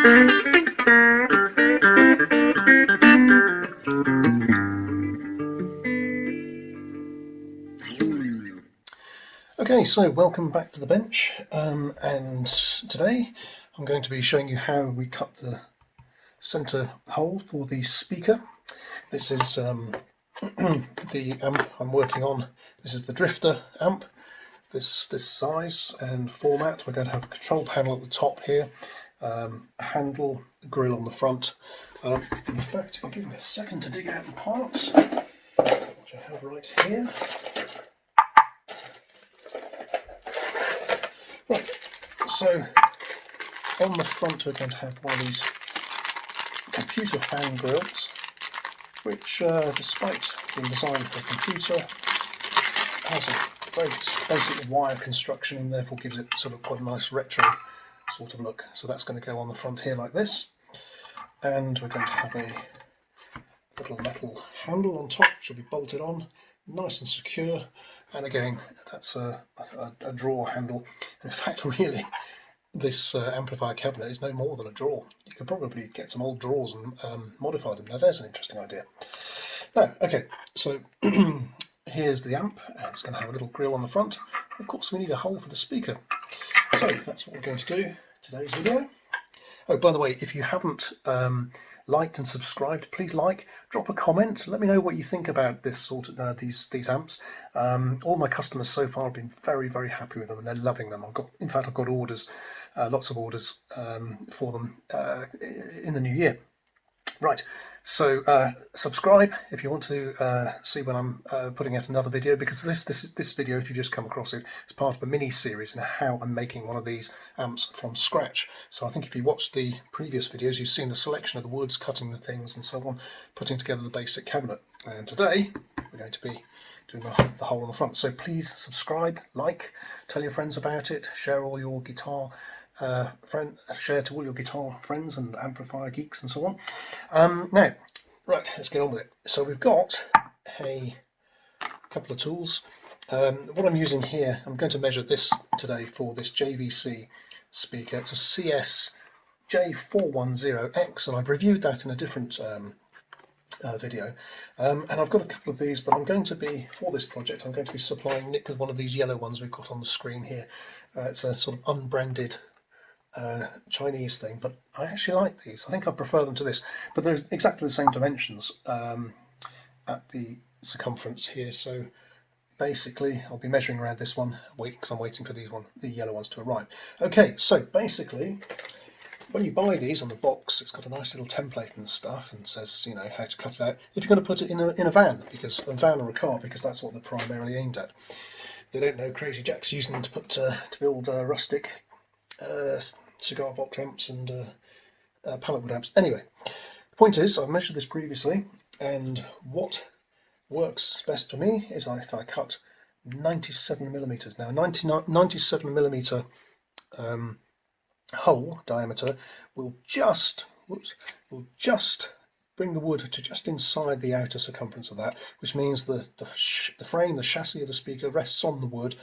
Okay, so welcome back to the bench, and today I'm going to be showing you how we cut the centre hole for the speaker. This is the amp I'm working on. This is the Drifter amp, this size and format. We're going to have a control panel at the top here, a handle, a grill on the front. In fact, if you give me a second to dig out the parts, which I have right here. So on the front we're going to have one of these computer fan grills, which despite being designed for a computer has a very basic wire construction and therefore gives it sort of quite a nice retro sort of look. So that's going to go on the front here like this, and we're going to have a little metal handle on top which will be bolted on nice and secure, and again that's a drawer handle. In fact, really, this amplifier cabinet is no more than a drawer. You could probably get some old drawers and modify them. Now there's an interesting idea. Now, okay, so here's the amp, and it's going to have a little grill on the front. Of course we need a hole for the speaker, so that's what we're going to do today's video. Oh, by the way, if you haven't liked and subscribed, please drop a comment, let me know what you think about this sort of these amps. All my customers so far have been very, very happy with them, and they're loving them. In fact I've got orders, lots of orders for them in the new year. Right, so subscribe if you want to see when I'm putting out another video, because this video, if you just come across it, is part of a mini series in how I'm making one of these amps from scratch. So I think if you watched the previous videos, you've seen the selection of the woods, cutting the things and so on, putting together the basic cabinet. And today we're going to be doing the hole on the front. So please subscribe, tell your friends about it, share all your guitar share to all your guitar friends and amplifier geeks and so on. Now, right, let's get on with it. So we've got a couple of tools. What I'm using here, I'm going to measure this today for this JVC speaker. It's a CS J410X, and I've reviewed that in a different video, and I've got a couple of these, but I'm going to be, for this project, I'm going to be supplying Nick with one of these yellow ones we've got on the screen here. It's a sort of unbranded Chinese thing, but I actually like these. I think I prefer them to this, but they're exactly the same dimensions at the circumference here. So basically I'll be measuring around this one, because I'm waiting for the yellow ones to arrive. Okay, so basically when you buy these on the box, it's got a nice little template and stuff, and says, you know, how to cut it out. If you're going to put it in a van, because a van or a car, because that's what they're primarily aimed at. They don't know Crazy Jack's using them to build rustic cigar box amps and Palletwood amps. Anyway, the point is, I've measured this previously, and what works best for me is if I cut 97mm. Now, 97mm hole diameter will just bring the wood to just inside the outer circumference of that, which means the frame, the chassis of the speaker rests on the wood,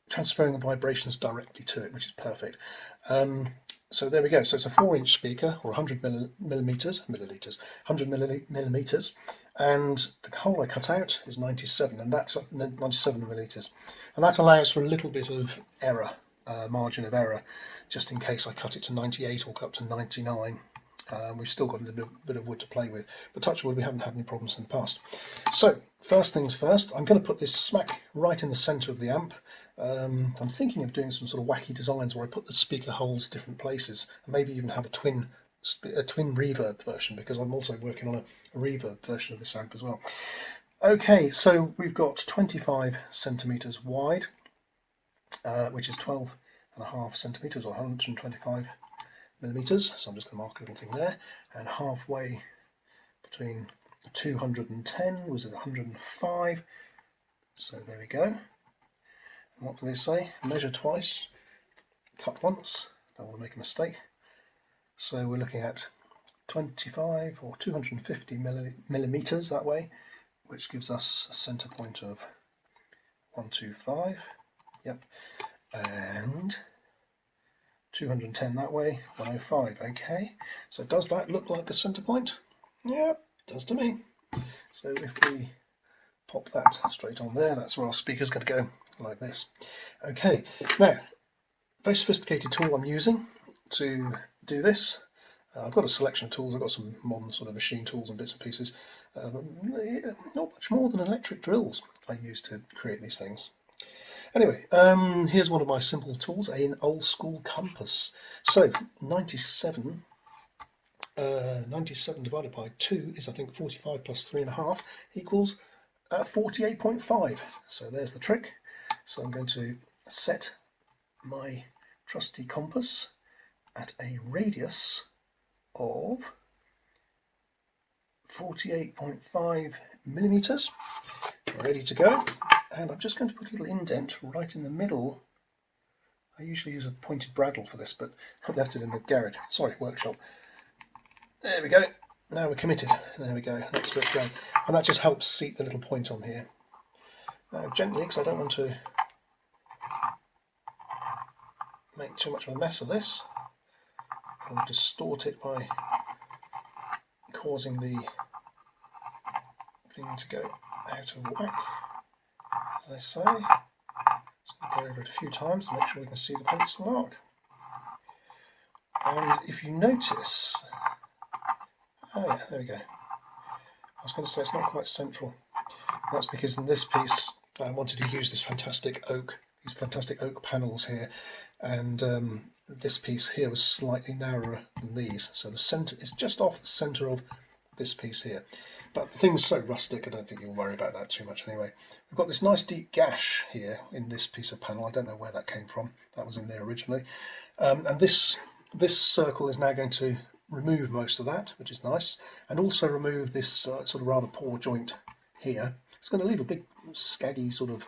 transferring the vibrations directly to it, which is perfect. So there we go. So it's a 4-inch speaker, or 100 milliliters, 100 millimeters, and the hole I cut out is 97, and that's 97 milliliters, and that allows for a little bit of error, margin of error, just in case I cut it to 98 or up to 99. We've still got a little bit of wood to play with, but touch wood, we haven't had any problems in the past. So first things first, I'm going to put this smack right in the centre of the amp. I'm thinking of doing some sort of wacky designs where I put the speaker holes different places, and maybe even have a twin reverb version, because I'm also working on a reverb version of this amp as well. Okay, so we've got 25 centimeters wide, which is 12.5 centimeters, or 125 millimeters. So I'm just going to mark a little thing there, and halfway between 210 was at 105. So there we go. And what do they say? Measure twice, cut once. Don't want to make a mistake. So we're looking at 25 or 250 millimeters that way, which gives us a center point of 125. Yep. And 210 that way, 105. Okay, so does that look like the center point? Yeah, it does to me. So if we pop that straight on there, that's where our speaker's going to go, like this. Okay, now, very sophisticated tool I'm using to do this. I've got a selection of tools. I've got some modern sort of machine tools and bits and pieces, but not much more than electric drills I use to create these things. Anyway, here's one of my simple tools, an old school compass. So 97 divided by 2 is, I think, 45 plus 3.5 equals 48.5. So there's the trick. So I'm going to set my trusty compass at a radius of 48.5 millimeters. Ready to go. And I'm just going to put a little indent right in the middle. I usually use a pointed bradawl for this, but I've left it in the garage. Sorry, workshop. There we go. Now we're committed. There we go. That's where it's going. And that just helps seat the little point on here. Now gently, because I don't want to make too much of a mess of this. I'll distort it by causing the thing to go out of whack, as I say. So I'll go over it a few times to make sure we can see the pencil mark. And if you notice, oh yeah, there we go. I was going to say it's not quite central. That's because in this piece I wanted to use this fantastic oak, these fantastic oak panels here, and this piece here was slightly narrower than these, so the centre is just off the centre of this piece here. But the thing's so rustic, I don't think you'll worry about that too much anyway. We've got this nice deep gash here in this piece of panel. I don't know where that came from. That was in there originally. And this circle is now going to remove most of that, which is nice, and also remove this sort of rather poor joint here. It's going to leave a big scaggy sort of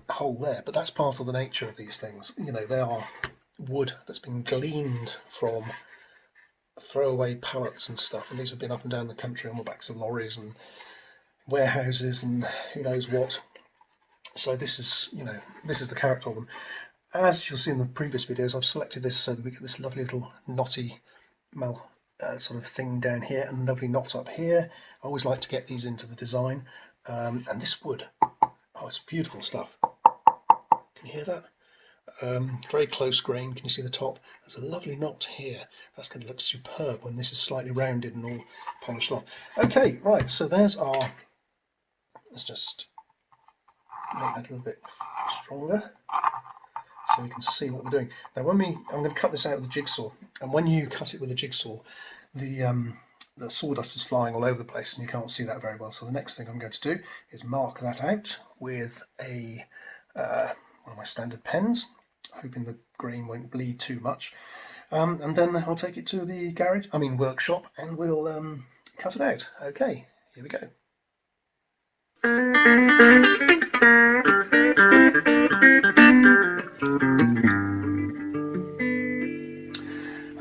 hole there, but that's part of the nature of these things. You know, they are wood that's been gleaned from throwaway pallets and stuff, and these have been up and down the country on the backs of lorries and warehouses and who knows what. So this is, you know, this is the character of them. As you'll see in the previous videos, I've selected this so that we get this lovely little knotty sort of thing down here and a lovely knot up here. I always like to get these into the design. And this wood, oh, it's beautiful stuff. Can you hear that? Very close grain. Can you see the top? There's a lovely knot here. That's going to look superb when this is slightly rounded and all polished off. Okay, right, so there's our, let's just make that a little bit stronger so we can see what we're doing. Now I'm going to cut this out with a jigsaw, and when you cut it with a jigsaw, the sawdust is flying all over the place and you can't see that very well. So the next thing I'm going to do is mark that out with a one of my standard pens, hoping the grain won't bleed too much, and then I'll take it to the workshop, and we'll cut it out. Okay, here we go.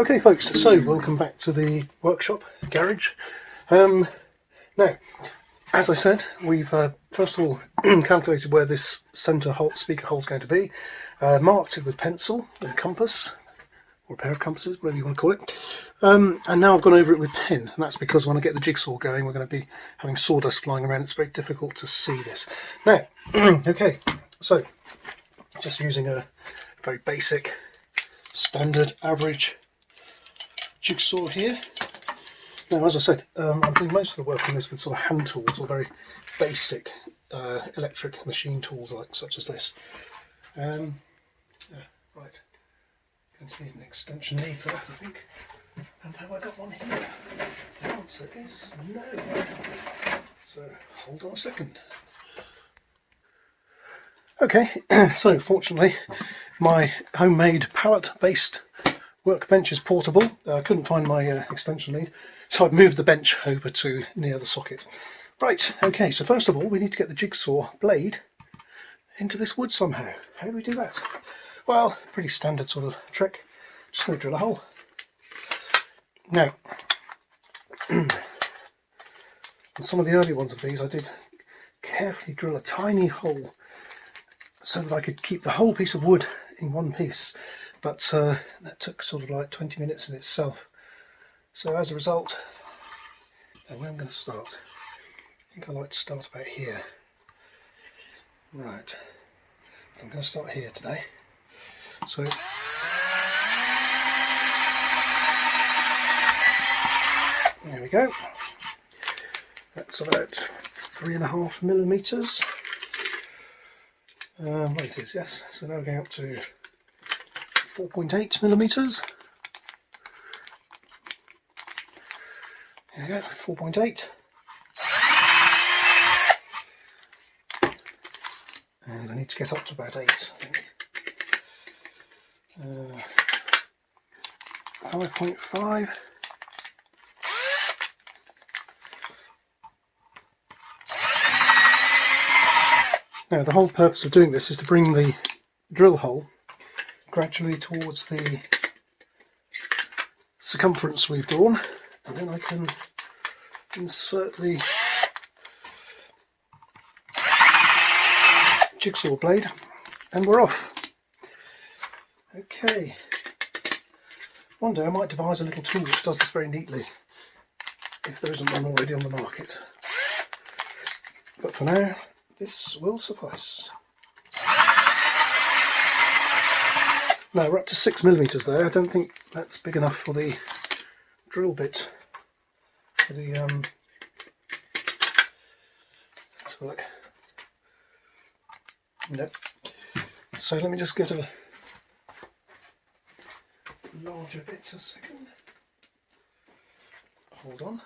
Okay folks, so welcome back to the workshop, garage. Now, as I said, we've first of all calculated where this centre speaker hole is going to be, marked it with pencil and compass, or a pair of compasses, whatever you want to call it, and now I've gone over it with pen, and that's because when I get the jigsaw going we're going to be having sawdust flying around. It's very difficult to see this. Now, okay, so just using a very basic, standard, average jigsaw here. Now, as I said, I'm doing most of the work on this with sort of hand tools or very basic electric machine tools such as this. Right, going to need an extension lead for that, I think. And have I got one here? The answer is no. So hold on a second. Okay, so fortunately my homemade pallet-based workbench is portable. I couldn't find my extension lead, so I've moved the bench over to near the socket. Right, okay, so first of all we need to get the jigsaw blade into this wood somehow. How do we do that? Well, pretty standard sort of trick. Just going to drill a hole. Now, in some of the early ones of these I did carefully drill a tiny hole so that I could keep the whole piece of wood in one piece. but that took sort of like 20 minutes in itself. So as a result, where I'm going to start, I think I like to start about here. Right, I'm going to start here today. So there we go. That's about 3.5 millimeters. Well, it is, yes. So now we're going up to 4.8 millimeters. There we go, 4.8. And I need to get up to about 8, I think. 5.5. Now the whole purpose of doing this is to bring the drill hole gradually towards the circumference we've drawn, and then I can insert the jigsaw blade and we're off. Okay, one day I might devise a little tool which does this very neatly, if there isn't one already on the market. But for now, this will suffice. Now we're up to 6 millimeters there. I don't think that's big enough for the drill bit. For the let's have a look. Nope. So let me just get a larger bit a second. Hold on.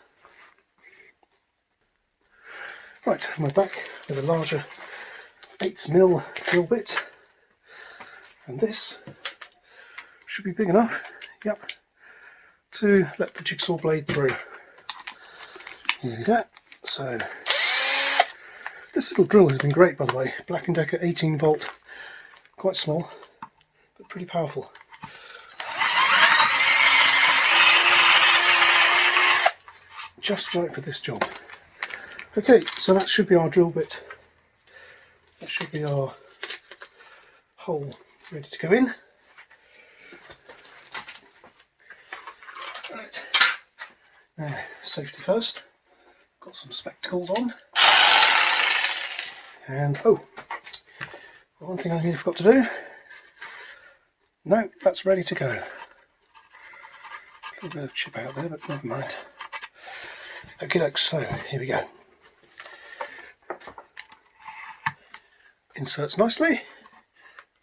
Right, we're back with a larger 8mm drill bit, and this should be big enough, yep, to let the jigsaw blade through. Nearly that. So this little drill has been great, by the way. Black & Decker 18 volt, quite small but pretty powerful. Just right for this job. Okay, so that should be our drill bit. That should be our hole ready to go in. Right, now safety first. Got some spectacles on. And oh, one thing I nearly forgot to do. No, that's ready to go. A little bit of chip out there, but never mind. Okay, so here we go. Inserts nicely,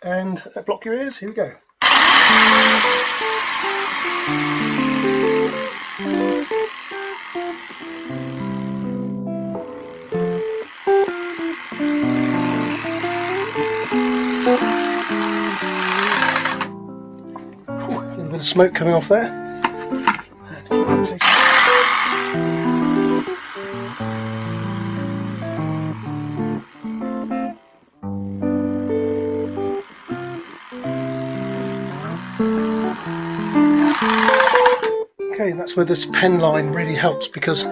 and block your ears, here we go. Ooh, a little bit of smoke coming off there. Okay, and that's where this pen line really helps, because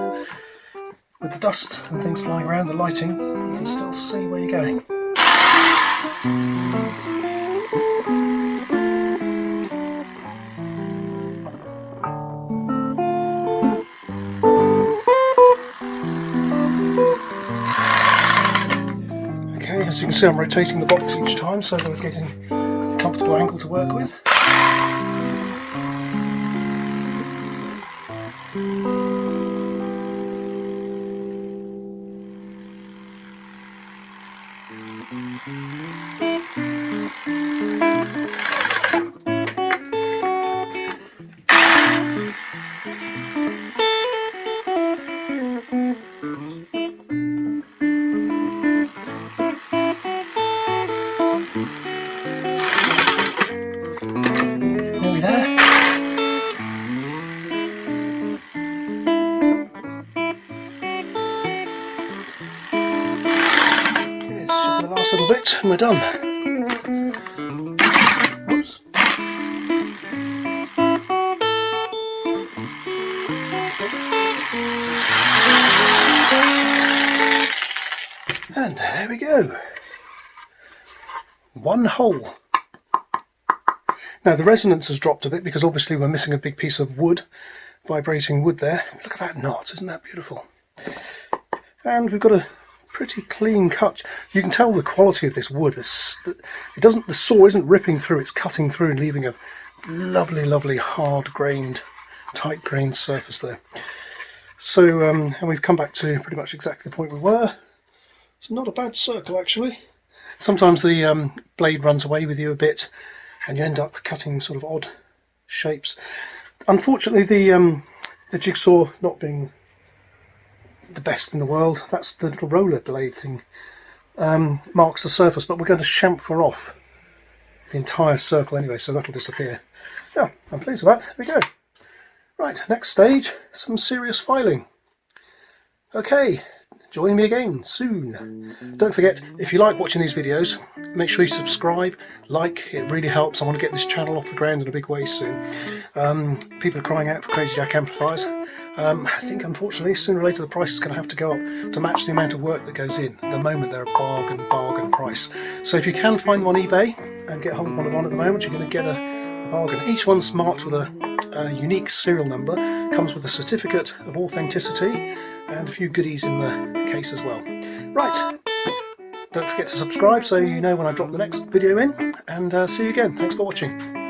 with the dust and things flying around, the lighting, you can still see where you're going. Okay, as you can see, I'm rotating the box each time so that we're getting a comfortable angle to work with. Nearly there. This should be the last little bit and we're done. Oops. And there we go. One hole. Now the resonance has dropped a bit because obviously we're missing a big piece of wood, vibrating wood there. Look at that knot, isn't that beautiful? And we've got a pretty clean cut. You can tell the quality of this wood. The saw isn't ripping through, it's cutting through and leaving a lovely, lovely hard-grained, tight-grained surface there. So, and we've come back to pretty much exactly the point we were. It's not a bad circle, actually. Sometimes the blade runs away with you a bit, and you end up cutting sort of odd shapes. Unfortunately, the jigsaw not being the best in the world, that's the little roller blade thing, marks the surface, but we're going to chamfer off the entire circle anyway, so that'll disappear. Yeah, I'm pleased with that. There we go. Right, next stage, some serious filing. Okay, join me again soon. Don't forget, if you like watching these videos, make sure you subscribe, like, it really helps. I want to get this channel off the ground in a big way soon. People are crying out for Crazy Jack amplifiers. I think unfortunately sooner or later the price is going to have to go up to match the amount of work that goes in. At the moment they're a bargain price. So if you can find one on eBay and get hold of one at the moment, you're going to get a bargain. Each one's marked with a unique serial number, comes with a certificate of authenticity and a few goodies in the case as well. Right, don't forget to subscribe so you know when I drop the next video in, and see you again. Thanks for watching.